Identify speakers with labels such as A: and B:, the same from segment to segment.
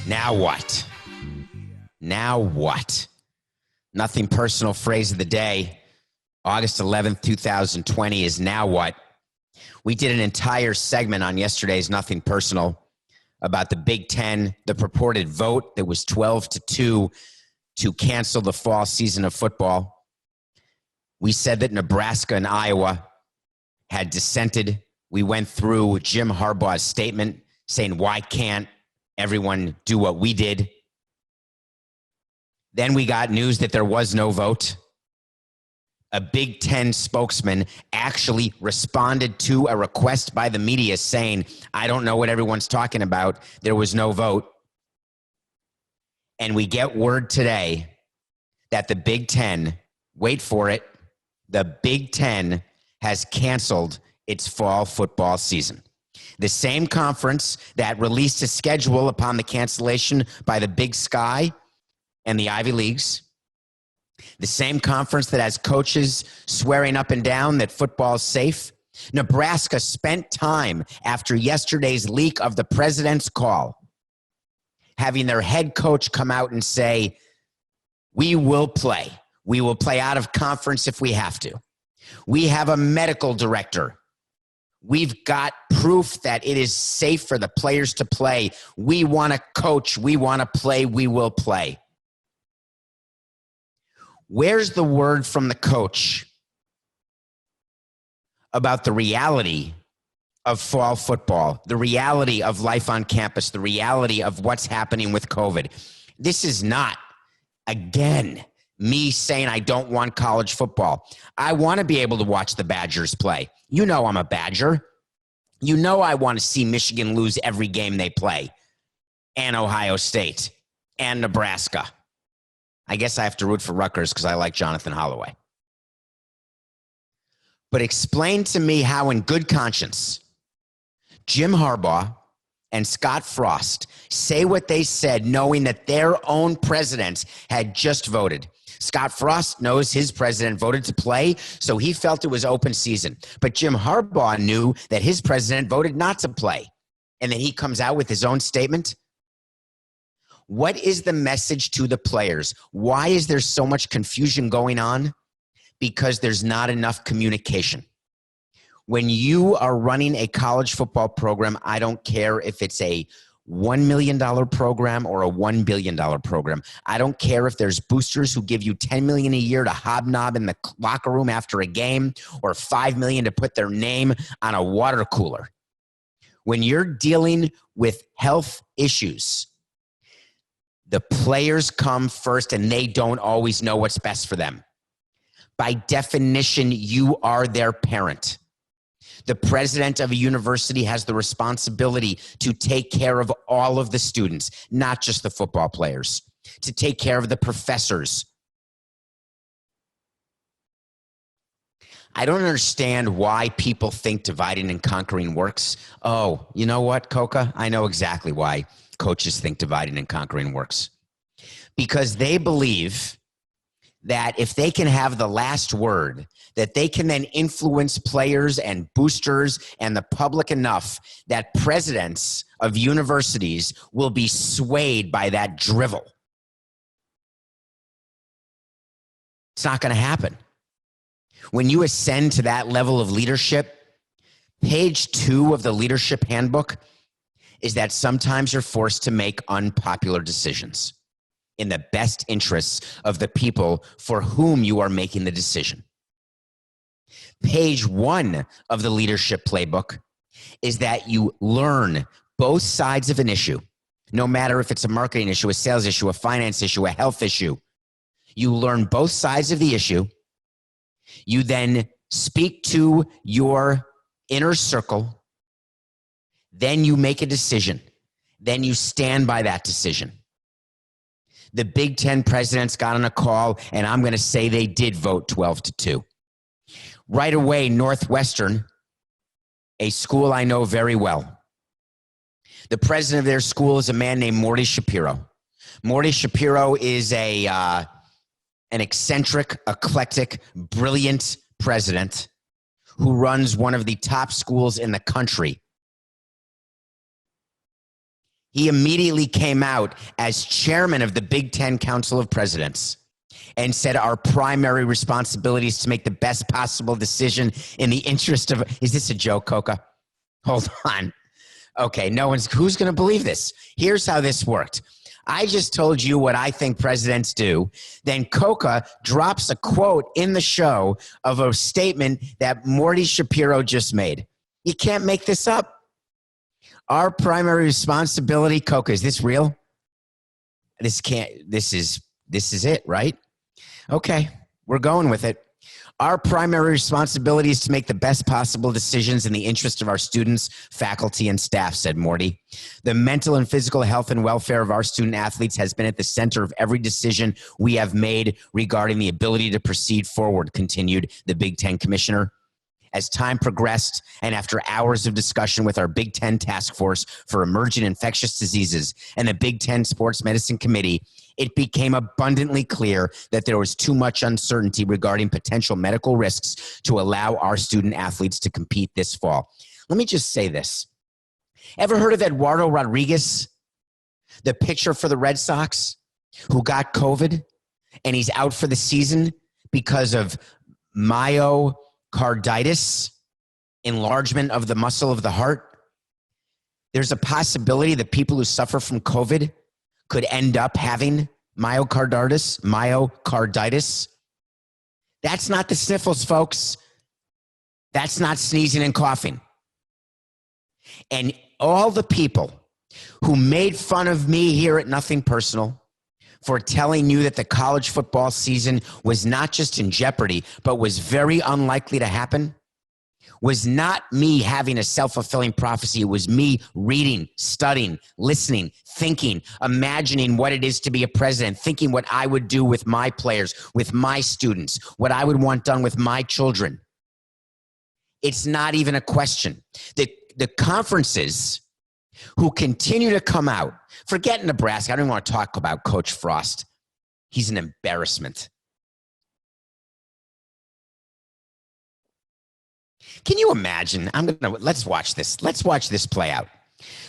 A: Now what? Now what? Nothing personal phrase of the day. August 11th, 2020 is now what? We did an entire segment on yesterday's Nothing Personal about the Big Ten, the purported vote that was 12-2 to cancel the fall season of football. We said that Nebraska and Iowa had dissented. We went through Jim Harbaugh's statement saying, why can't everyone do what we did? Then we got news that there was no vote. A Big Ten spokesman actually responded to a request by the media saying, I don't know what everyone's talking about. There was no vote. And we get word today that the Big Ten, wait for it, the Big Ten has canceled its fall football season. The same conference that released a schedule upon the cancellation by the Big Sky and the Ivy Leagues. The same conference that has coaches swearing up and down that football is safe. Nebraska spent time after yesterday's leak of the president's call, having their head coach come out and say, we will play. We will play out of conference if we have to. We have a medical director. We've got proof that it is safe for the players to play. We want to coach. We want to play. We will play. Where's the word from the coach about the reality of fall football, the reality of life on campus, the reality of what's happening with COVID? This is not, again, me saying I don't want college football. I want to be able to watch the Badgers play. You know I'm a Badger. You know I want to see Michigan lose every game they play, and Ohio State, and Nebraska. I guess I have to root for Rutgers because I like Jonathan Holloway. But explain to me how, in good conscience, Jim Harbaugh and Scott Frost say what they said knowing that their own presidents had just voted. Scott Frost knows his president voted to play, so he felt it was open season. But Jim Harbaugh knew that his president voted not to play. And then he comes out with his own statement. What is the message to the players? Why is there so much confusion going on? Because there's not enough communication. When you are running a college football program, I don't care if it's a $1 million program or a $1 billion program. I don't care if there's boosters who give you $10 million a year to hobnob in the locker room after a game or $5 million to put their name on a water cooler. When you're dealing with health issues, the players come first and they don't always know what's best for them. By definition, you are their parent. The president of a university has the responsibility to take care of all of the students, not just the football players, to take care of the professors. I don't understand why people think dividing and conquering works. Oh, you know what, Coca? I know exactly why coaches think dividing and conquering works. Because they believe that if they can have the last word, that they can then influence players and boosters and the public enough that presidents of universities will be swayed by that drivel. It's not going to happen. When you ascend to that level of leadership, page 2 of the leadership handbook is that sometimes you're forced to make unpopular decisions in the best interests of the people for whom you are making the decision. Page 1 of the leadership playbook is that you learn both sides of an issue, no matter if it's a marketing issue, a sales issue, a finance issue, a health issue. You learn both sides of the issue. You then speak to your inner circle. Then you make a decision. Then you stand by that decision. The Big Ten presidents got on a call, and I'm going to say they did vote 12-2. Right away, Northwestern, a school I know very well. The president of their school is a man named Morty Shapiro. Morty Shapiro is an eccentric, eclectic, brilliant president who runs one of the top schools in the country. He immediately came out as chairman of the Big Ten Council of Presidents and said our primary responsibility is to make the best possible decision in the interest of, is this a joke, Coca? Hold on. Okay, who's going to believe this? Here's how this worked. I just told you what I think presidents do. Then Coca drops a quote in the show of a statement that Morty Shapiro just made. You can't make this up. Our primary responsibility, Coca, is this real? This is it, right? Okay, we're going with it. Our primary responsibility is to make the best possible decisions in the interest of our students, faculty, and staff, said Morty. The mental and physical health and welfare of our student athletes has been at the center of every decision we have made regarding the ability to proceed forward, continued the Big Ten commissioner. As time progressed and after hours of discussion with our Big Ten Task Force for Emerging Infectious Diseases and the Big Ten Sports Medicine Committee, it became abundantly clear that there was too much uncertainty regarding potential medical risks to allow our student athletes to compete this fall. Let me just say this. Ever heard of Eduardo Rodriguez, the pitcher for the Red Sox, who got COVID and he's out for the season because of myocarditis, enlargement of the muscle of the heart? There's a possibility that people who suffer from COVID could end up having myocarditis. That's not the sniffles, folks. That's not sneezing and coughing. And all the people who made fun of me here at Nothing Personal for telling you that the college football season was not just in jeopardy, but was very unlikely to happen, was not me having a self-fulfilling prophecy. It was me reading, studying, listening, thinking, imagining what it is to be a president, thinking what I would do with my players, with my students, what I would want done with my children. It's not even a question. The conferences who continue to come out, forget Nebraska. I don't even want to talk about Coach Frost. He's an embarrassment. Can you imagine? Let's watch this. Let's watch this play out.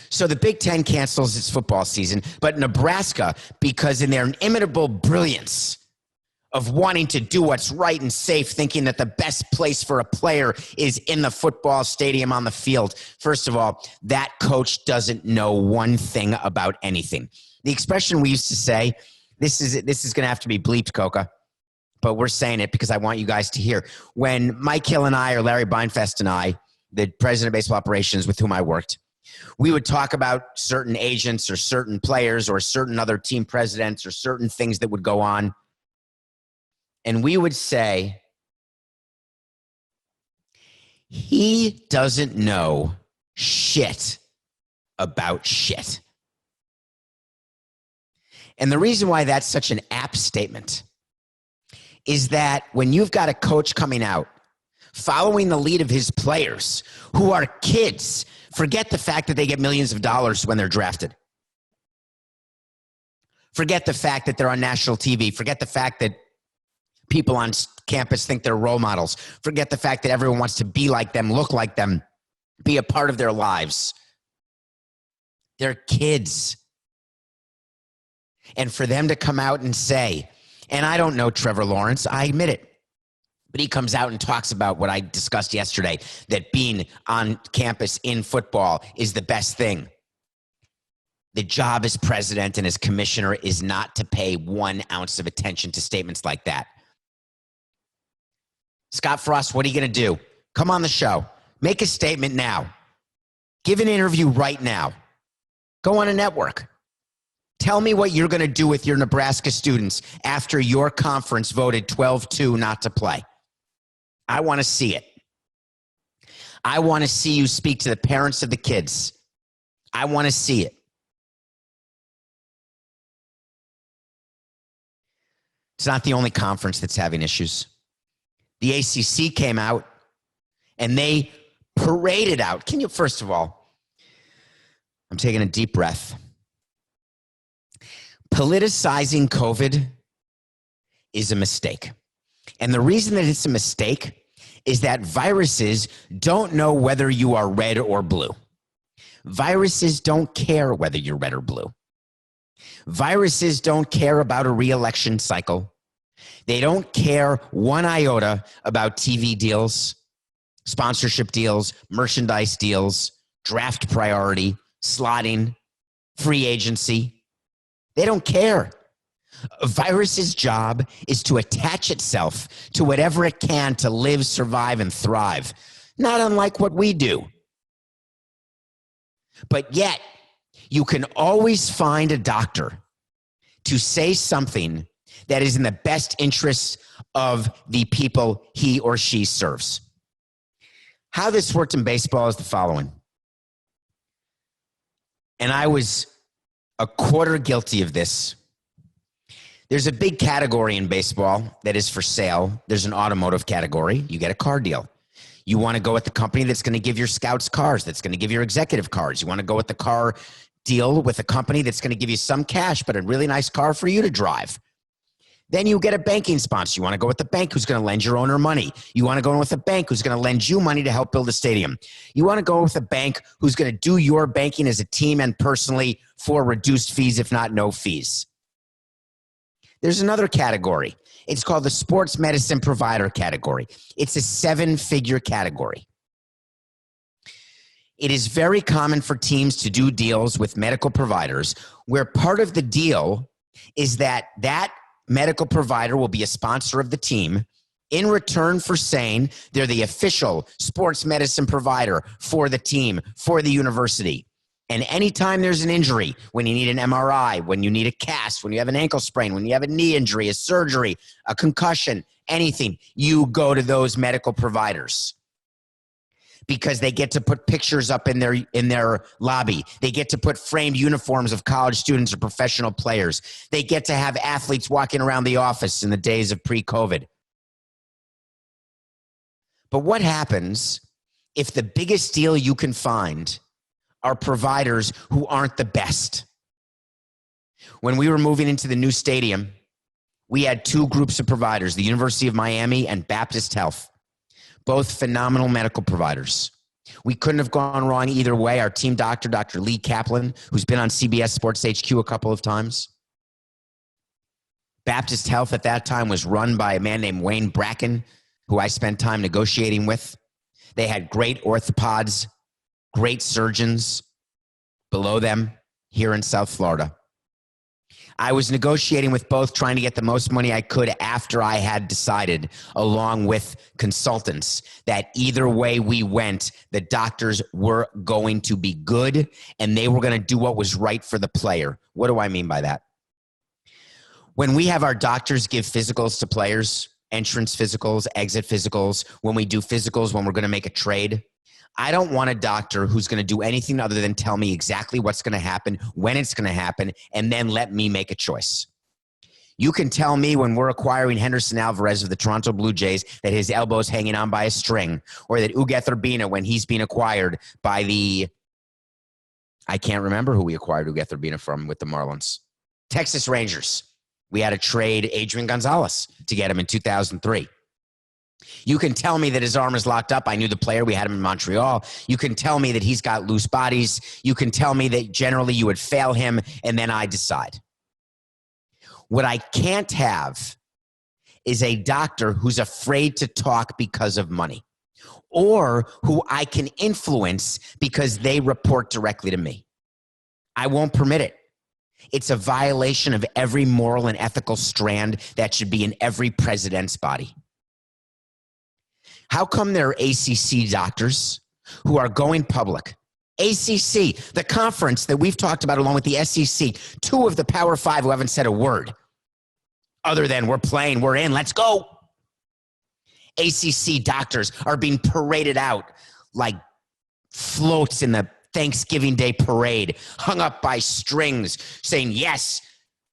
A: So the Big Ten cancels its football season, but Nebraska, because in their inimitable brilliance of wanting to do what's right and safe, thinking that the best place for a player is in the football stadium on the field. First of all, that coach doesn't know one thing about anything. The expression we used to say, this is going to have to be bleeped, Coca, but we're saying it because I want you guys to hear. When Mike Hill and I, or Larry Beinfest and I, the president of baseball operations with whom I worked, we would talk about certain agents or certain players or certain other team presidents or certain things that would go on. And we would say, he doesn't know shit about shit. And the reason why that's such an apt statement is that when you've got a coach coming out, following the lead of his players who are kids, forget the fact that they get millions of dollars when they're drafted. Forget the fact that they're on national TV. Forget the fact that people on campus think they're role models. Forget the fact that everyone wants to be like them, look like them, be a part of their lives. They're kids. And for them to come out and say, and I don't know Trevor Lawrence, I admit it, but he comes out and talks about what I discussed yesterday, that being on campus in football is the best thing. The job as president and as commissioner is not to pay 1 ounce of attention to statements like that. Scott Frost, what are you going to do? Come on the show. Make a statement now. Give an interview right now. Go on a network. Tell me what you're going to do with your Nebraska students after your conference voted 12-2 not to play. I want to see it. I want to see you speak to the parents of the kids. I want to see it. It's not the only conference that's having issues. The ACC came out and they paraded out. Can you, first of all, I'm taking a deep breath. Politicizing COVID is a mistake. And the reason that it's a mistake is that viruses don't know whether you are red or blue. Viruses don't care whether you're red or blue. Viruses don't care about a re-election cycle. They don't care one iota about TV deals, sponsorship deals, merchandise deals, draft priority, slotting, free agency. They don't care. A virus's job is to attach itself to whatever it can to live, survive, and thrive. Not unlike what we do. But yet, you can always find a doctor to say something that is in the best interests of the people he or she serves. How this worked in baseball is the following. And I was a quarter guilty of this. There's a big category in baseball that is for sale. There's an automotive category. You get a car deal. You want to go with the company that's going to give your scouts cars, that's going to give your executive cars. You want to go with the car deal with a company that's going to give you some cash, but a really nice car for you to drive. Then you get a banking sponsor. You want to go with the bank who's going to lend your owner money. You want to go with a bank who's going to lend you money to help build a stadium. You want to go with a bank who's going to do your banking as a team and personally for reduced fees, if not no fees. There's another category. It's called the sports medicine provider category. It's a 7-figure category. It is very common for teams to do deals with medical providers where part of the deal is that medical provider will be a sponsor of the team in return for saying they're the official sports medicine provider for the team, for the university. And anytime there's an injury, when you need an MRI, when you need a cast, when you have an ankle sprain, when you have a knee injury, a surgery, a concussion, anything, you go to those medical providers because they get to put pictures up in their lobby. They get to put framed uniforms of college students or professional players. They get to have athletes walking around the office in the days of pre-COVID. But what happens if the biggest deal you can find are providers who aren't the best? When we were moving into the new stadium, we had 2 groups of providers, the University of Miami and Baptist Health, both phenomenal medical providers. We couldn't have gone wrong either way. Our team doctor, Dr. Lee Kaplan, who's been on CBS Sports HQ a couple of times. Baptist Health at that time was run by a man named Wayne Bracken, who I spent time negotiating with. They had great orthopods, great surgeons below them here in South Florida. I was negotiating with both, trying to get the most money I could after I had decided, along with consultants, that either way we went, the doctors were going to be good and they were going to do what was right for the player. What do I mean by that? When we have our doctors give physicals to players, entrance physicals, exit physicals, when we do physicals, when we're going to make a trade, I don't want a doctor who's going to do anything other than tell me exactly what's going to happen, when it's going to happen, and then let me make a choice. You can tell me when we're acquiring Henderson Alvarez of the Toronto Blue Jays that his elbow's hanging on by a string, or that Ugueth Urbina, when he's being acquired by I can't remember who we acquired Ugueth Urbina from with the Marlins. Texas Rangers. We had to trade Adrian Gonzalez to get him in 2003. You can tell me that his arm is locked up. I knew the player. We had him in Montreal. You can tell me that he's got loose bodies. You can tell me that generally you would fail him, and then I decide. What I can't have is a doctor who's afraid to talk because of money, or who I can influence because they report directly to me. I won't permit it. It's a violation of every moral and ethical strand that should be in every president's body. How come there are ACC doctors who are going public? ACC, the conference that we've talked about along with the SEC, 2 of the Power 5 who haven't said a word other than we're playing, we're in, let's go. ACC doctors are being paraded out like floats in the Thanksgiving Day parade, hung up by strings, saying, yes,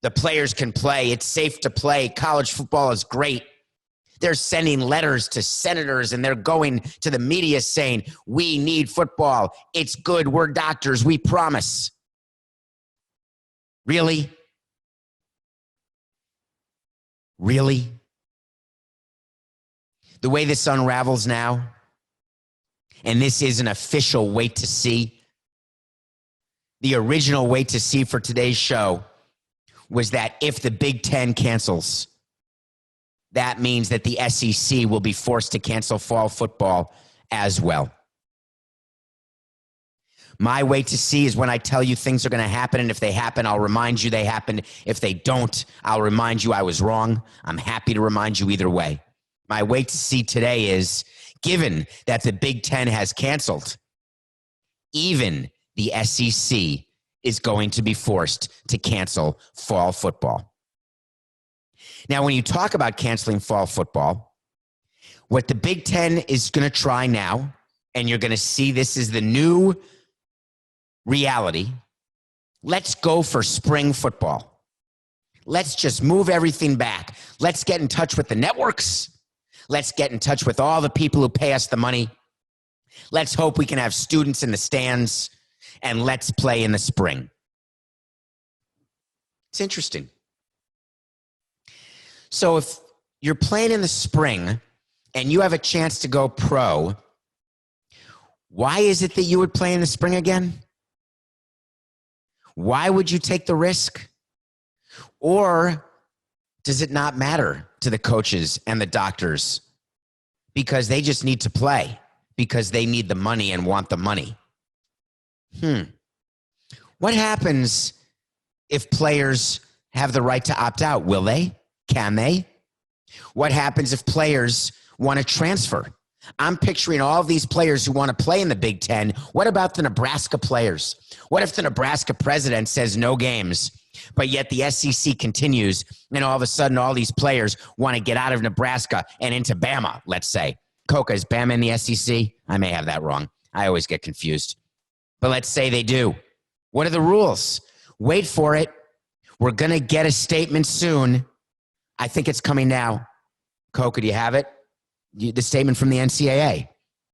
A: the players can play. It's safe to play. College football is great. They're sending letters to senators and they're going to the media saying, we need football. It's good. We're doctors. We promise. Really? Really? The way this unravels now, and this is an official wait to see, the original wait to see for today's show was that if the Big Ten cancels, that means that the SEC will be forced to cancel fall football as well. My wait to see is when I tell you things are going to happen, and if they happen, I'll remind you they happened. If they don't, I'll remind you I was wrong. I'm happy to remind you either way. My wait to see today is, given that the Big Ten has canceled, even the SEC is going to be forced to cancel fall football. Now, when you talk about canceling fall football, what the Big Ten is going to try now, and you're going to see this is the new reality, let's go for spring football. Let's just move everything back. Let's get in touch with the networks. Let's get in touch with all the people who pay us the money. Let's hope we can have students in the stands, and let's play in the spring. It's interesting. So if you're playing in the spring and you have a chance to go pro, why is it that you would play in the spring again? Why would you take the risk? Or does it not matter to the coaches and the doctors because they just need to play because they need the money and want the money? What happens if players have the right to opt out? Will they? Can they? What happens if players want to transfer? I'm picturing all these players who want to play in the Big Ten. What about the Nebraska players? What if the Nebraska president says no games, but yet the SEC continues, and all of a sudden all these players want to get out of Nebraska and into Bama, let's say? Coca, is Bama in the SEC? I may have that wrong. I always get confused. But let's say they do. What are the rules? Wait for it. We're going to get a statement soon. I think it's coming now. Coca, do you have it? The statement from the NCAA.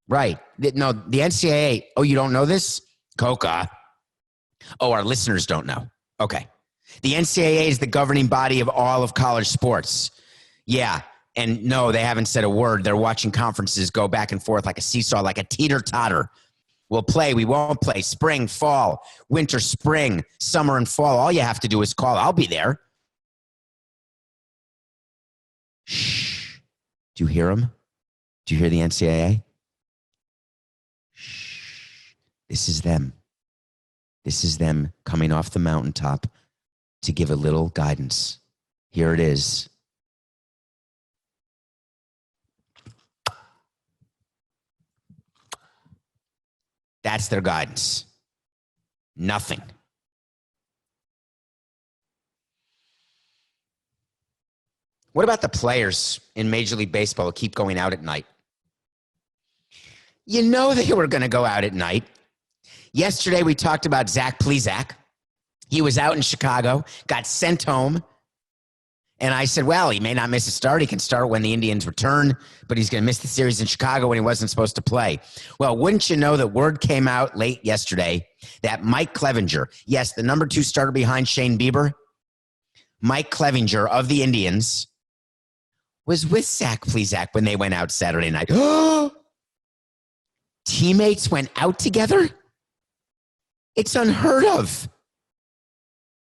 A: Right. No, the NCAA. Oh, you don't know this? Coca. Oh, our listeners don't know. Okay. The NCAA is the governing body of all of college sports. Yeah. And no, they haven't said a word. They're watching conferences go back and forth like a seesaw, like a teeter-totter. We'll play. We won't play. Spring, fall, winter, spring, summer, and fall. All you have to do is call. I'll be there. Shh. Do you hear them? Do you hear the NCAA? Shh. This is them. This is them coming off the mountaintop to give a little guidance. Here it is. That's their guidance. Nothing. What about the players in Major League Baseball who keep going out at night? You know they were going to go out at night. Yesterday we talked about Zach Plesac. He was out in Chicago, got sent home. And I said, well, he may not miss a start. He can start when the Indians return, but he's going to miss the series in Chicago when he wasn't supposed to play. Well, wouldn't you know that word came out late yesterday that Mike Clevenger, yes, the number 2 starter behind Shane Bieber, Mike Clevenger of the Indians, was with Zach Plesac when they went out Saturday night. Teammates went out together? It's unheard of.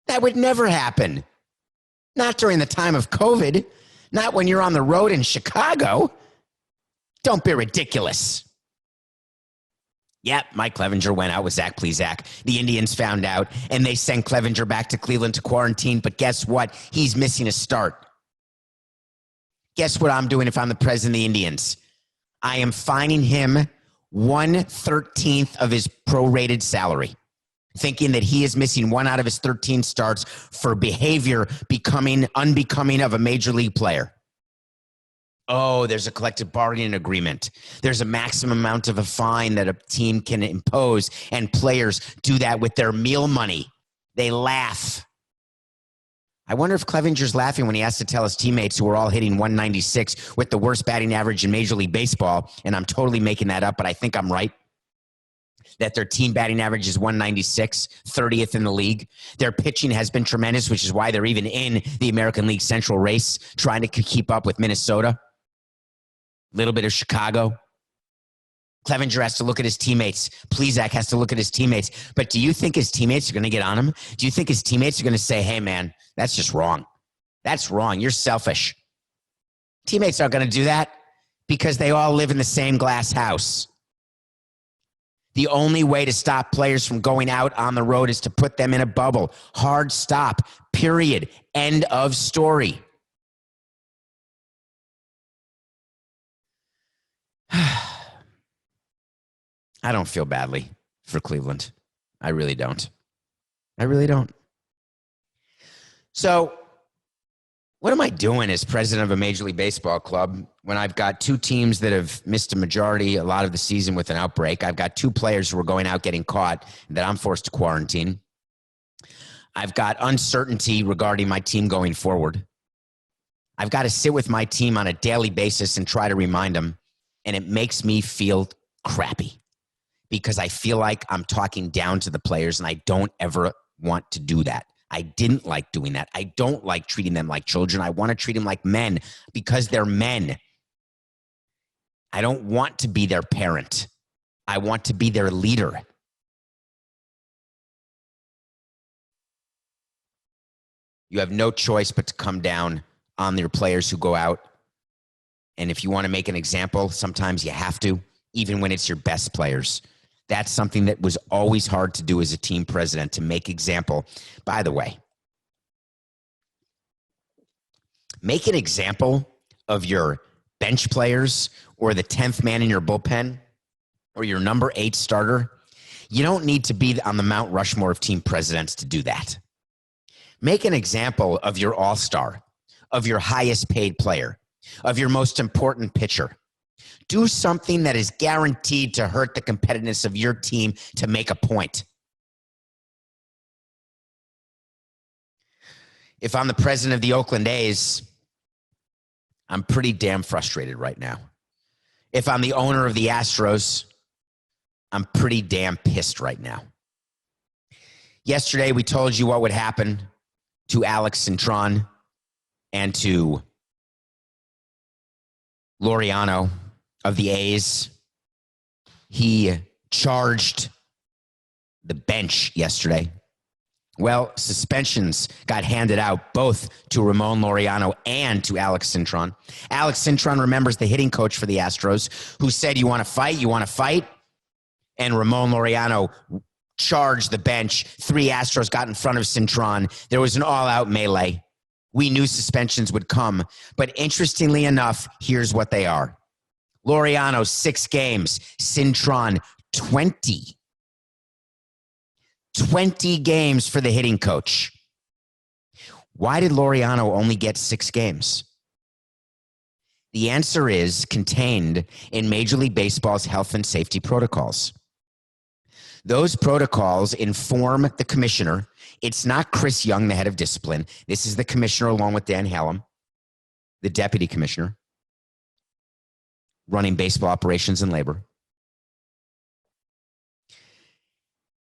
A: That would never happen. Not during the time of COVID. Not when you're on the road in Chicago. Don't be ridiculous. Yep, Mike Clevenger went out with Zach Plesac. The Indians found out, and they sent Clevenger back to Cleveland to quarantine. But guess what? He's missing a start. Guess what I'm doing if I'm the president of the Indians? I am fining him 1/13 of his prorated salary, thinking that he is missing 1 out of his 13 starts for behavior becoming unbecoming of a major league player. Oh, there's a collective bargaining agreement. There's a maximum amount of a fine that a team can impose, and players do that with their meal money. They laugh. I wonder if Clevenger's laughing when he has to tell his teammates who are all hitting 196 with the worst batting average in Major League Baseball, and I'm totally making that up, but I think I'm right, that their team batting average is 196, 30th in the league. Their pitching has been tremendous, which is why they're even in the American League Central race, trying to keep up with Minnesota. Little bit of Chicago. Clevenger has to look at his teammates. Plesac has to look at his teammates. But do you think his teammates are going to get on him? Do you think his teammates are going to say, hey, man, that's just wrong. That's wrong. You're selfish. Teammates aren't going to do that because they all live in the same glass house. The only way to stop players from going out on the road is to put them in a bubble. Hard stop. Period. End of story. I don't feel badly for Cleveland. I really don't. I really don't. So, what am I doing as president of a Major League Baseball club when I've got two teams that have missed a lot of the season with an outbreak? I've got two players who are going out getting caught that I'm forced to quarantine. I've got uncertainty regarding my team going forward. I've got to sit with my team on a daily basis and try to remind them, and it makes me feel crappy because I feel like I'm talking down to the players, and I don't ever want to do that. I didn't like doing that. I don't like treating them like children. I want to treat them like men because they're men. I don't want to be their parent. I want to be their leader. You have no choice but to come down on your players who go out. And if you want to make an example, sometimes you have to, even when it's your best players. That's something that was always hard to do as a team president, to make example. By the way, make an example of your bench players or the 10th man in your bullpen or your number 8 starter. You don't need to be on the Mount Rushmore of team presidents to do that. Make an example of your all-star, of your highest paid player, of your most important pitcher. Do something that is guaranteed to hurt the competitiveness of your team to make a point. If I'm the president of the Oakland A's, I'm pretty damn frustrated right now. If I'm the owner of the Astros, I'm pretty damn pissed right now. Yesterday, we told you what would happen to Alex Cintron and to Laureano of the A's. He charged the bench yesterday. Well, suspensions got handed out both to Ramon Laureano and to Alex Cintron. Alex Cintron remembers the hitting coach for the Astros who said, you want to fight? You want to fight? And Ramon Laureano charged the bench. 3 Astros got in front of Cintron. There was an all-out melee. We knew suspensions would come. But interestingly enough, here's what they are. Laureano, 6 games. Cintron, 20. 20 games for the hitting coach. Why did Laureano only get 6 games? The answer is contained in Major League Baseball's health and safety protocols. Those protocols inform the commissioner. It's not Chris Young, the head of discipline. This is the commissioner along with Dan Hallam, the deputy commissioner, running baseball operations and labor.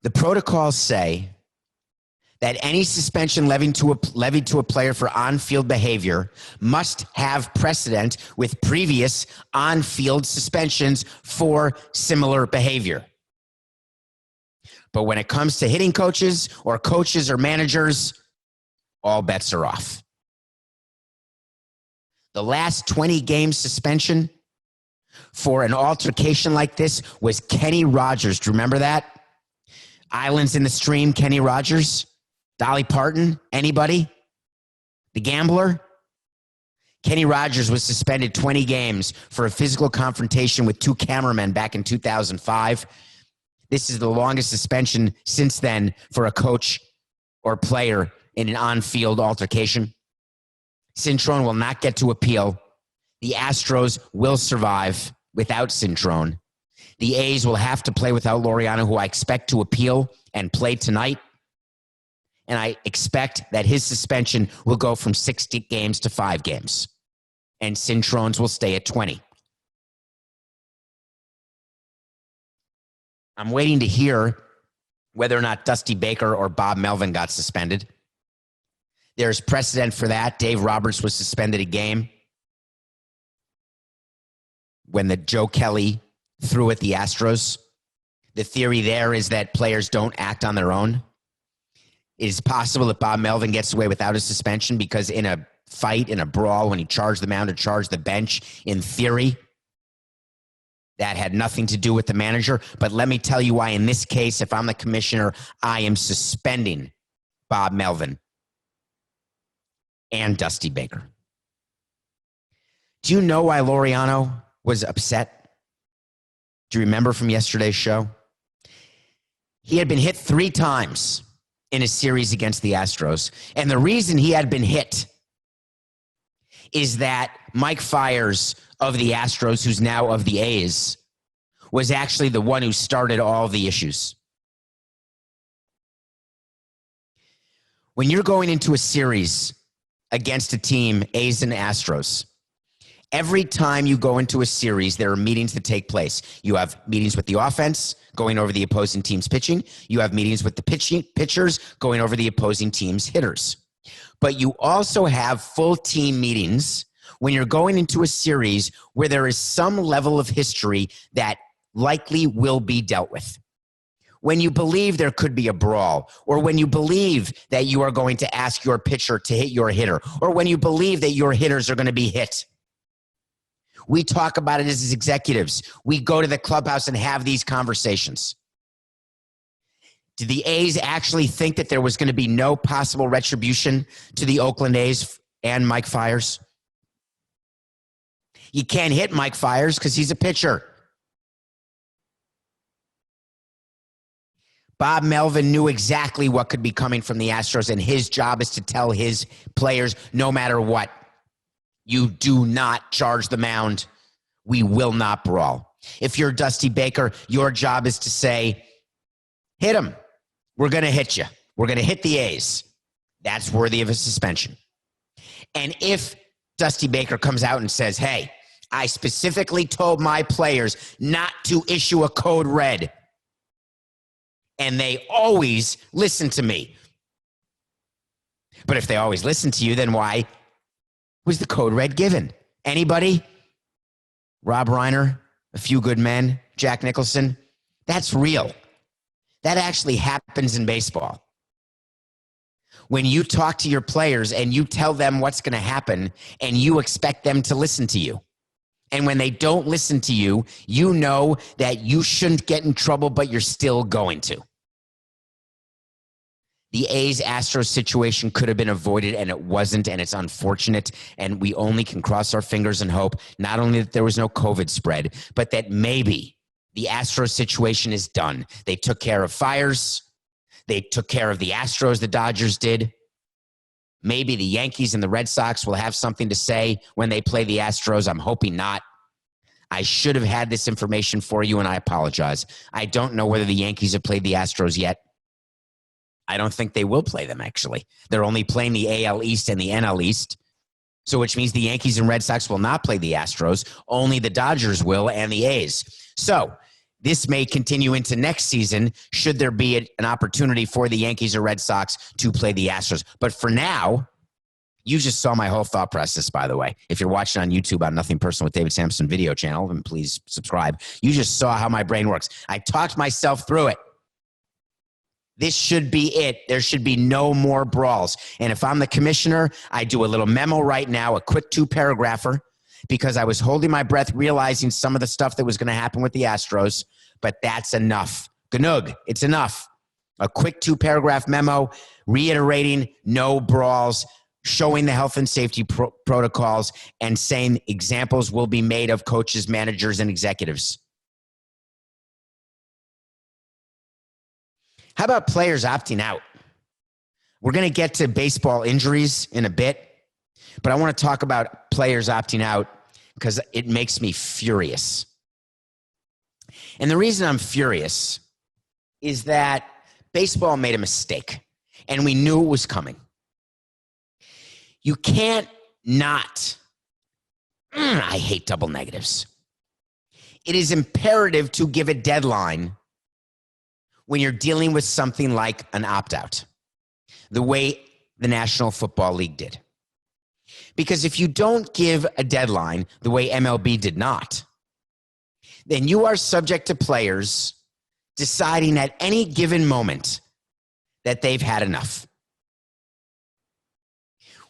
A: The protocols say that any suspension levied to a player for on-field behavior must have precedent with previous on-field suspensions for similar behavior. But when it comes to hitting coaches or managers, all bets are off. The last 20 game suspension for an altercation like this was Kenny Rogers. Do you remember that? Islands in the Stream, Kenny Rogers, Dolly Parton, anybody? The gambler? Kenny Rogers was suspended 20 games for a physical confrontation with 2 cameramen back in 2005. This is the longest suspension since then for a coach or player in an on-field altercation. Cintron will not get to appeal. The Astros will survive without Cintron. The A's will have to play without Laureano, who I expect to appeal and play tonight. And I expect that his suspension will go from 60 games to 5 games. And Cintron's will stay at 20. I'm waiting to hear whether or not Dusty Baker or Bob Melvin got suspended. There's precedent for that. Dave Roberts was suspended a game when the Joe Kelly threw at the Astros. The theory there is that players don't act on their own. It is possible that Bob Melvin gets away without a suspension because in a fight, in a brawl, when he charged the mound or charged the bench, in theory, that had nothing to do with the manager. But let me tell you why in this case, if I'm the commissioner, I am suspending Bob Melvin and Dusty Baker. Do you know why Laureano was upset? Do you remember from yesterday's show? He had been hit 3 times in a series against the Astros. And the reason he had been hit is that Mike Fiers of the Astros, who's now of the A's, was actually the one who started all the issues. When you're going into a series against a team, A's and Astros, every time you go into a series, there are meetings that take place. You have meetings with the offense, going over the opposing team's pitching. You have meetings with the pitchers, going over the opposing team's hitters. But you also have full team meetings when you're going into a series where there is some level of history that likely will be dealt with. When you believe there could be a brawl, or when you believe that you are going to ask your pitcher to hit your hitter, or when you believe that your hitters are going to be hit. We talk about it as executives. We go to the clubhouse and have these conversations. Did the A's actually think that there was going to be no possible retribution to the Oakland A's and Mike Fiers? You can't hit Mike Fiers because he's a pitcher. Bob Melvin knew exactly what could be coming from the Astros, and his job is to tell his players, no matter what, you do not charge the mound. We will not brawl. If you're Dusty Baker, your job is to say, hit him. We're going to hit you. We're going to hit the A's. That's worthy of a suspension. And if Dusty Baker comes out and says, hey, I specifically told my players not to issue a code red, and they always listen to me. But if they always listen to you, then why was the code red given? Anybody? Rob Reiner, A Few Good Men, Jack Nicholson? That's real. That actually happens in baseball. When you talk to your players and you tell them what's going to happen and you expect them to listen to you. And when they don't listen to you, you know that you shouldn't get in trouble, but you're still going to. The A's-Astros situation could have been avoided, and it wasn't, and it's unfortunate. And we only can cross our fingers and hope not only that there was no COVID spread, but that maybe the Astros situation is done. They took care of Fiers. They took care of the Astros, the Dodgers did. Maybe the Yankees and the Red Sox will have something to say when they play the Astros. I'm hoping not. I should have had this information for you, and I apologize. I don't know whether the Yankees have played the Astros yet. I don't think they will play them, actually. They're only playing the AL East and the NL East, so which means the Yankees and Red Sox will not play the Astros. Only the Dodgers will and the A's. So this may continue into next season should there be an opportunity for the Yankees or Red Sox to play the Astros. But for now, you just saw my whole thought process, by the way. If you're watching on YouTube on Nothing Personal with David Samson video channel, then please subscribe. You just saw how my brain works. I talked myself through it. This should be it. There should be no more brawls. And if I'm the commissioner, I do a little memo right now, a quick 2-paragrapher, because I was holding my breath, realizing some of the stuff that was going to happen with the Astros, but that's enough. Gnug, it's enough. A quick 2-paragraph memo reiterating no brawls, showing the health and safety protocols, and saying examples will be made of coaches, managers, and executives. How about players opting out? We're going to get to baseball injuries in a bit, but I want to talk about players opting out because it makes me furious. And the reason I'm furious is that baseball made a mistake, and we knew it was coming. You can't not. I hate double negatives. It is imperative to give a deadline when you're dealing with something like an opt-out, the way the National Football League did. Because if you don't give a deadline the way MLB did not, then you are subject to players deciding at any given moment that they've had enough.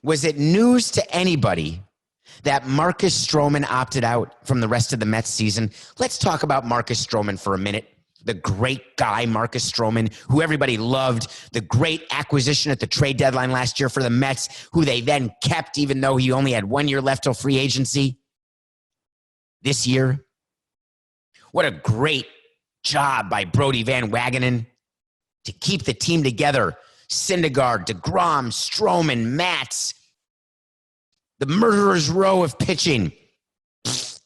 A: Was it news to anybody that Marcus Stroman opted out from the rest of the Mets season? Let's talk about Marcus Stroman for a minute. The great guy, Marcus Stroman, who everybody loved, the great acquisition at the trade deadline last year for the Mets, who they then kept even though he only had 1 year left till free agency this year. What a great job by Brodie Van Wagenen to keep the team together. Syndergaard, DeGrom, Stroman, Matz, the murderer's row of pitching. It's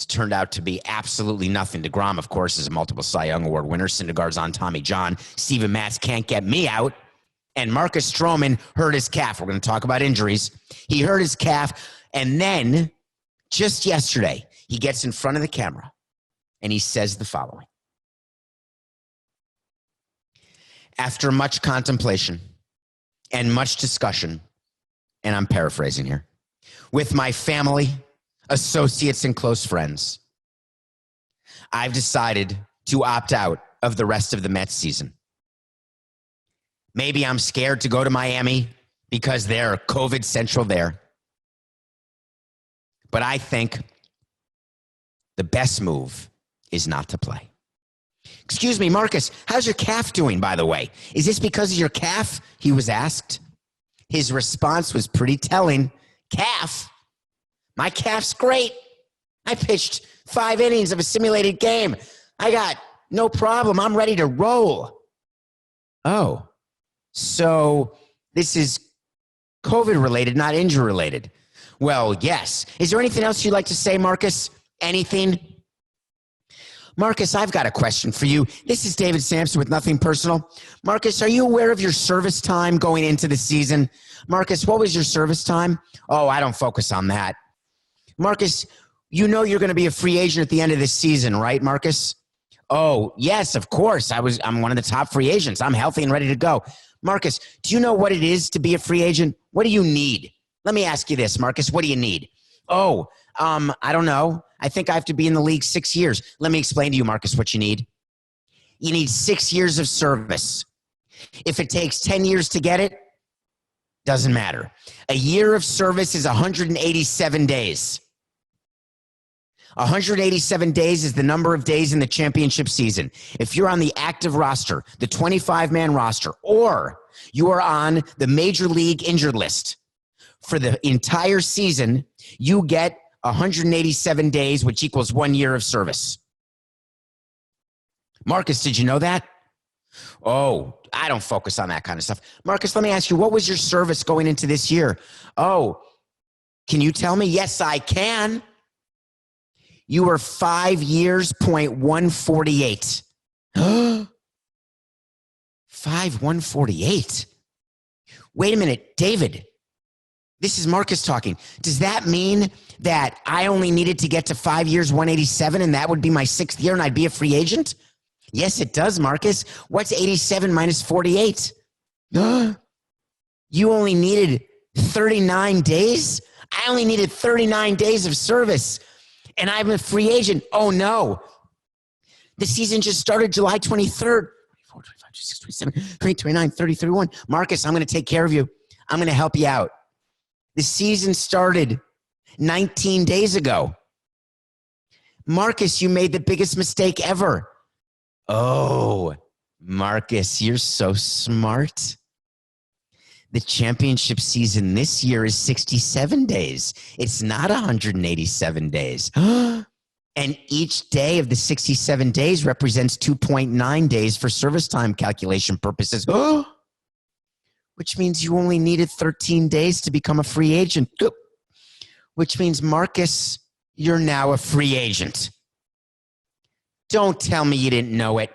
A: turned out to be absolutely nothing. DeGrom, of course, is a multiple Cy Young Award winner. Syndergaard's on Tommy John. Steven Matz can't get me out. And Marcus Stroman hurt his calf. We're going to talk about injuries. He hurt his calf. And then, just yesterday, he gets in front of the camera and he says the following. After much contemplation and much discussion, and I'm paraphrasing here, with my family, associates, and close friends, I've decided to opt out of the rest of the Mets season. Maybe I'm scared to go to Miami because they're COVID central there. But I think the best move is not to play. Excuse me, Marcus, how's your calf doing, by the way? Is this because of your calf? He was asked. His response was pretty telling. Calf? My calf's great. I pitched 5 innings of a simulated game. I got no problem. I'm ready to roll. Oh, so this is COVID related, not injury related. Well, yes. Is there anything else you'd like to say, Marcus? Anything? Marcus, I've got a question for you. This is David Samson with Nothing Personal. Marcus, are you aware of your service time going into the season? Marcus, what was your service time? Oh, I don't focus on that. Marcus, you know you're going to be a free agent at the end of this season, right, Marcus? Oh, yes, of course. I'm one of the top free agents. I'm healthy and ready to go. Marcus, do you know what it is to be a free agent? What do you need? Let me ask you this, Marcus. What do you need? Oh, I don't know. I think I have to be in the league 6 years. Let me explain to you, Marcus, what you need. You need 6 years of service. If it takes 10 years to get it, doesn't matter. A year of service is 187 days. 187 days is the number of days in the championship season. If you're on the active roster, the 25-man roster, or you are on the major league injured list for the entire season, you get 187 days, which equals 1 year of service. Marcus, did you know that? Oh, I don't focus on that kind of stuff. Marcus, let me ask you, what was your service going into this year? Oh, can you tell me? Yes, I can. You were 5 years, .148. 148. Wait a minute, David. This is Marcus talking. Does that mean that I only needed to get to 5 years, 187, and that would be my 6th year and I'd be a free agent? Yes, it does, Marcus. What's 87 minus 48? You only needed 39 days? I only needed 39 days of service, and I'm a free agent. Oh, no. The season just started July 23rd. 24, 25, 26, 27, 28, 29, 30, 31. Marcus, I'm going to take care of you. I'm going to help you out. The season started 19 days ago. Marcus, you made the biggest mistake ever. Oh, Marcus, you're so smart. The championship season this year is 67 days. It's not 187 days. And each day of the 67 days represents 2.9 days for service time calculation purposes. Which means you only needed 13 days to become a free agent. Which means, Marcus, you're now a free agent. Don't tell me you didn't know it.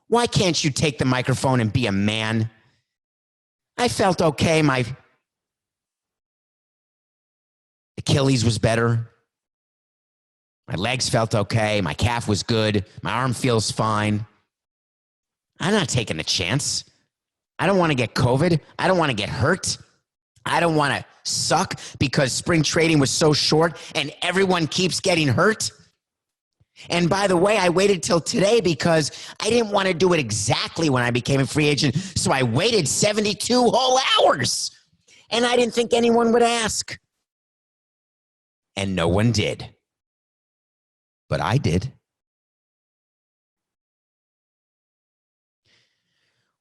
A: Why can't you take the microphone and be a man? I felt okay. My Achilles was better. My legs felt okay. My calf was good. My arm feels fine. I'm not taking a chance. I don't want to get COVID. I don't want to get hurt. I don't want to suck because spring training was so short and everyone keeps getting hurt? And by the way, I waited till today because I didn't want to do it exactly when I became a free agent. So I waited 72 whole hours. And I didn't think anyone would ask. And no one did. But I did.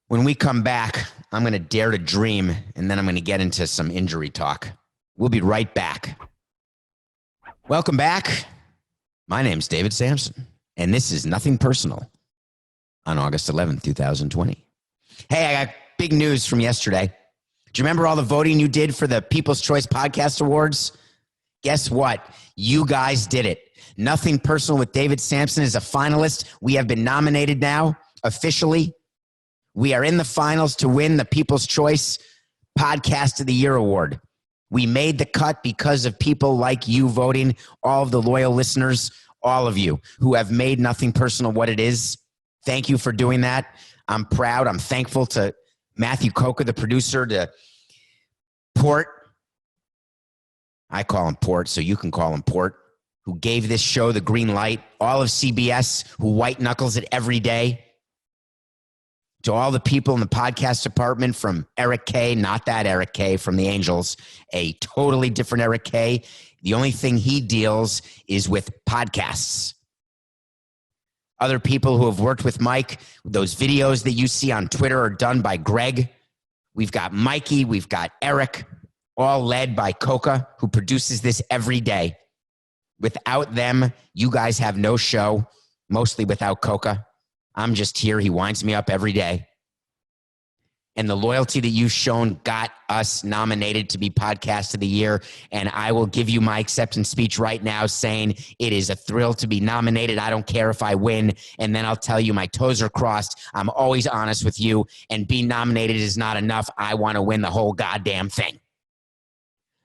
A: When we come back, I'm going to dare to dream, and then I'm going to get into some injury talk. We'll be right back. Welcome back. My name's David Samson, and this is Nothing Personal on August 11th, 2020. Hey, I got big news from yesterday. Do you remember all the voting you did for the People's Choice Podcast Awards? Guess what? You guys did it. Nothing Personal with David Samson is a finalist. We have been nominated now, officially. We are in the finals to win the People's Choice Podcast of the Year Award. We made the cut because of people like you voting, all of the loyal listeners, all of you who have made Nothing Personal what it is. Thank you for doing that. I'm proud. I'm thankful to Matthew Coca, the producer, to Port. I call him Port, so you can call him Port, who gave this show the green light. All of CBS, who white knuckles it every day. To all the people in the podcast department, from Eric K., not that Eric K. from the Angels, a totally different Eric K. The only thing he deals is with podcasts. Other people who have worked with Mike, those videos that you see on Twitter are done by Greg. We've got Mikey, we've got Eric, all led by Coca, who produces this every day. Without them, you guys have no show, mostly without Coca. I'm just here. He winds me up every day. And the loyalty that you've shown got us nominated to be Podcast of the Year. And I will give you my acceptance speech right now saying it is a thrill to be nominated. I don't care if I win. And then I'll tell you my toes are crossed. I'm always honest with you. And being nominated is not enough. I want to win the whole goddamn thing.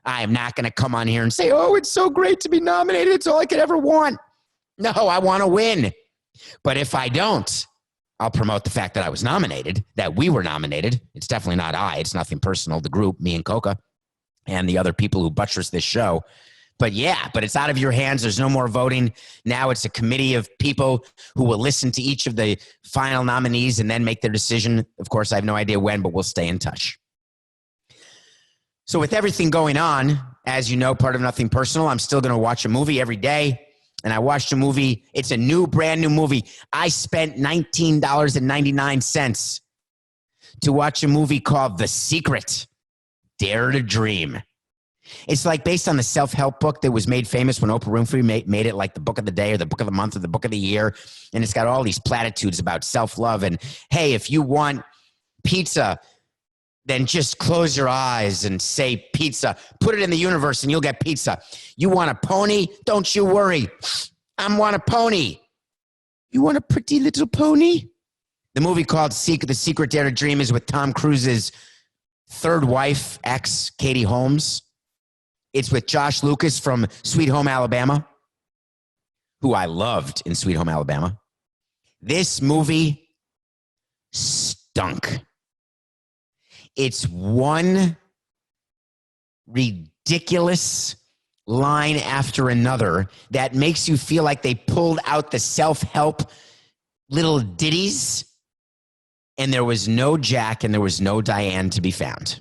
A: I am not going to come on here and say, oh, it's so great to be nominated. It's all I could ever want. No, I want to win. But if I don't, I'll promote the fact that I was nominated, that we were nominated. It's definitely not I. It's Nothing Personal, the group, me and Coca, and the other people who buttress this show. But yeah, but it's out of your hands. There's no more voting. Now it's a committee of people who will listen to each of the final nominees and then make their decision. Of course, I have no idea when, but we'll stay in touch. So with everything going on, as you know, part of Nothing Personal, I'm still going to watch a movie every day. And I watched a movie. It's a brand new movie. I spent $19.99 to watch a movie called The Secret, Dare to Dream. It's like based on the self-help book that was made famous when Oprah Winfrey made it like the book of the day or the book of the month or the book of the year. And it's got all these platitudes about self-love. And, hey, if you want pizza, then just close your eyes and say pizza. Put it in the universe and you'll get pizza. You want a pony? Don't you worry. I want a pony. You want a pretty little pony? The movie called The Secret Dare to Dream is with Tom Cruise's third wife, ex, Katie Holmes. It's with Josh Lucas from Sweet Home Alabama, who I loved in Sweet Home Alabama. This movie stunk. It's one ridiculous line after another that makes you feel like they pulled out the self-help little ditties and there was no Jack and there was no Diane to be found.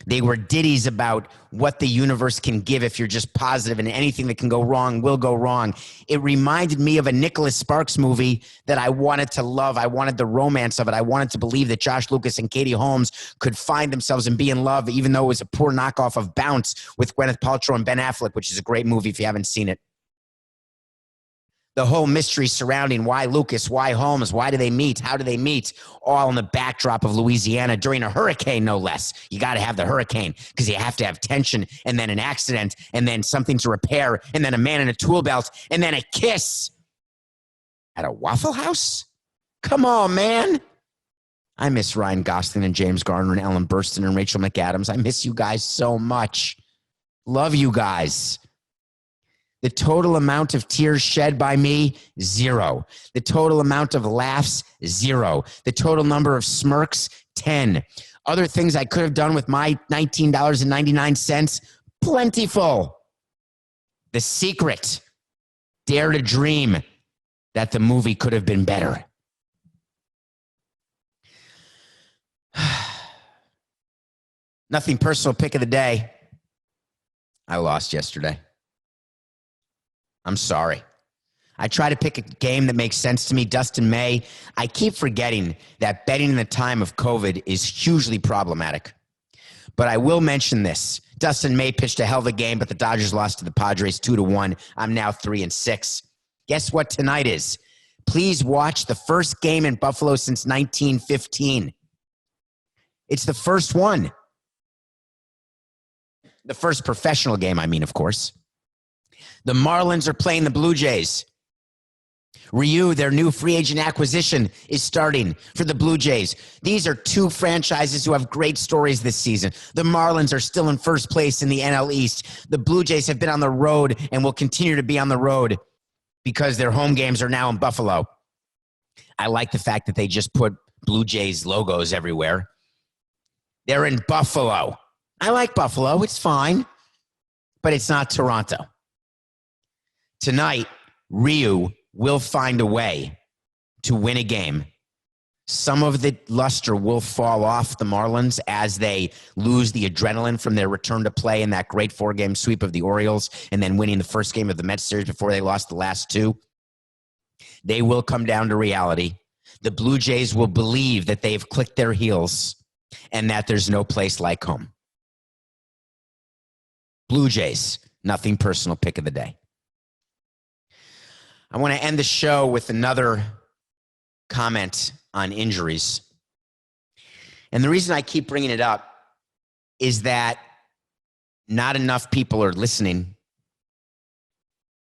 A: They were ditties about what the universe can give if you're just positive, and anything that can go wrong will go wrong. It reminded me of a Nicholas Sparks movie that I wanted to love. I wanted the romance of it. I wanted to believe that Josh Lucas and Katie Holmes could find themselves and be in love, even though it was a poor knockoff of Bounce with Gwyneth Paltrow and Ben Affleck, which is a great movie if you haven't seen it. The whole mystery surrounding why Lucas, why Holmes, why do they meet, how do they meet, all in the backdrop of Louisiana during a hurricane, no less. You got to have the hurricane because you have to have tension and then an accident and then something to repair and then a man in a tool belt and then a kiss at a Waffle House? Come on, man. I miss Ryan Gosling and James Garner and Ellen Burstyn and Rachel McAdams. I miss you guys so much. Love you guys. The total amount of tears shed by me, 0. The total amount of laughs, 0. The total number of smirks, 10. Other things I could have done with my $19.99, plentiful. The Secret, dare to dream that the movie could have been better. Nothing personal, pick of the day. I lost yesterday. I'm sorry. I try to pick a game that makes sense to me. Dustin May, I keep forgetting that betting in the time of COVID is hugely problematic. But I will mention this. Dustin May pitched a hell of a game, but the Dodgers lost to the Padres 2-1. I'm now 3-6. Guess what tonight is? Please watch the first game in Buffalo since 1915. It's the first one. The first professional game, I mean, of course. The Marlins are playing the Blue Jays. Ryu, their new free agent acquisition, is starting for the Blue Jays. These are two franchises who have great stories this season. The Marlins are still in first place in the NL East. The Blue Jays have been on the road and will continue to be on the road because their home games are now in Buffalo. I like the fact that they just put Blue Jays logos everywhere. They're in Buffalo. I like Buffalo. It's fine, but it's not Toronto. Tonight, Ryu will find a way to win a game. Some of the luster will fall off the Marlins as they lose the adrenaline from their return to play in that great 4-game sweep of the Orioles and then winning the first game of the Mets series before they lost the last two. They will come down to reality. The Blue Jays will believe that they've clicked their heels and that there's no place like home. Blue Jays, nothing personal, pick of the day. I want to end the show with another comment on injuries. And the reason I keep bringing it up is that not enough people are listening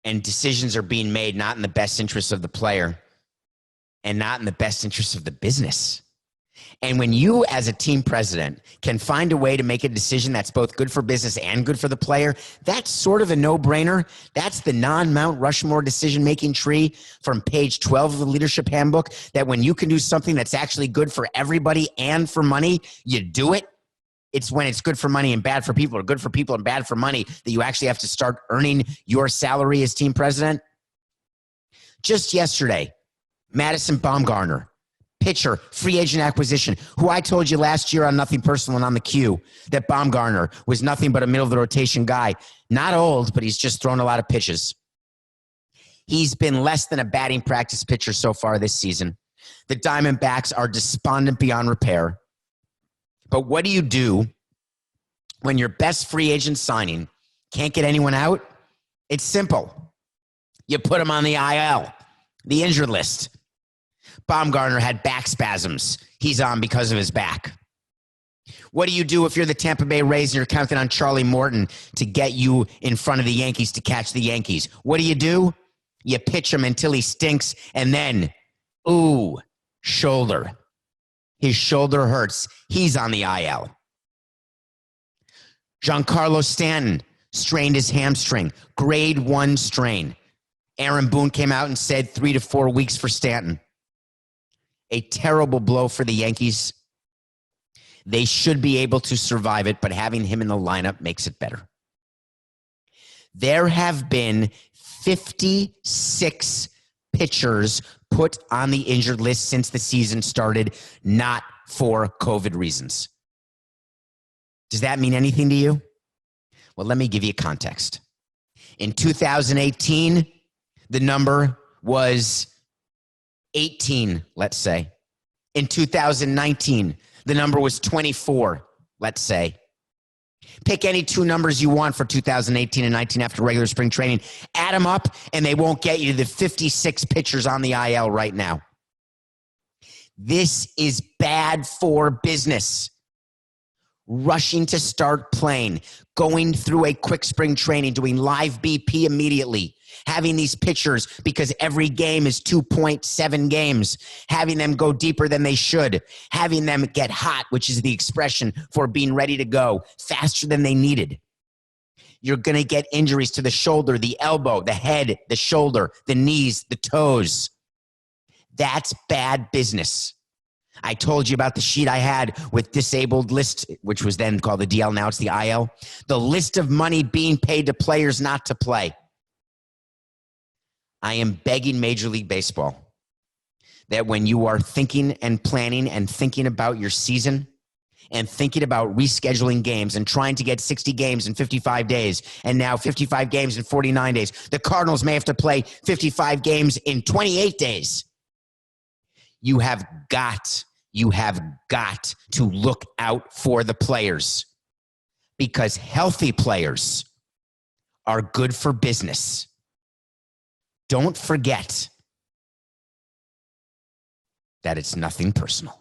A: and decisions are being made not in the best interest of the player and not in the best interest of the business. And when you, as a team president, can find a way to make a decision that's both good for business and good for the player, that's sort of a no-brainer. That's the non-Mount Rushmore decision-making tree from page 12 of the Leadership Handbook, that when you can do something that's actually good for everybody and for money, you do it. It's when it's good for money and bad for people, or good for people and bad for money, that you actually have to start earning your salary as team president. Just yesterday, Madison Bumgarner, pitcher, free agent acquisition, who I told you last year on Nothing Personal and on the Q that Bumgarner was nothing but a middle-of-the-rotation guy. Not old, but he's just thrown a lot of pitches. He's been less than a batting practice pitcher so far this season. The Diamondbacks are despondent beyond repair. But what do you do when your best free agent signing can't get anyone out? It's simple. You put him on the IL, the injured list. Bumgarner had back spasms. He's on because of his back. What do you do if you're the Tampa Bay Rays and you're counting on Charlie Morton to get you in front of the Yankees to catch the Yankees? What do? You pitch him until he stinks, and then, shoulder. His shoulder hurts. He's on the IL. Giancarlo Stanton strained his hamstring, grade 1 strain. Aaron Boone came out and said 3 to 4 weeks for Stanton. A terrible blow for the Yankees. They should be able to survive it, but having him in the lineup makes it better. There have been 56 pitchers put on the injured list since the season started, not for COVID reasons. Does that mean anything to you? Well, let me give you context. In 2018, the number was 18, let's say. In 2019, the number was 24, let's say. Pick any two numbers you want for 2018 and 19 after regular spring training. Add them up, and they won't get you to the 56 pitchers on the IL right now. This is bad for business. Rushing to start playing, going through a quick spring training, doing live BP immediately, having these pitchers, because every game is 2.7 games, having them go deeper than they should, having them get hot, which is the expression for being ready to go, faster than they needed. You're going to get injuries to the shoulder, the elbow, the head, the shoulder, the knees, the toes. That's bad business. I told you about the sheet I had with disabled list, which was then called the DL. Now it's the IL. The list of money being paid to players not to play. I am begging Major League Baseball that when you are thinking and planning and thinking about your season and thinking about rescheduling games and trying to get 60 games in 55 days and now 55 games in 49 days, the Cardinals may have to play 55 games in 28 days. You have got to look out for the players, because healthy players are good for business. Don't forget that it's nothing personal.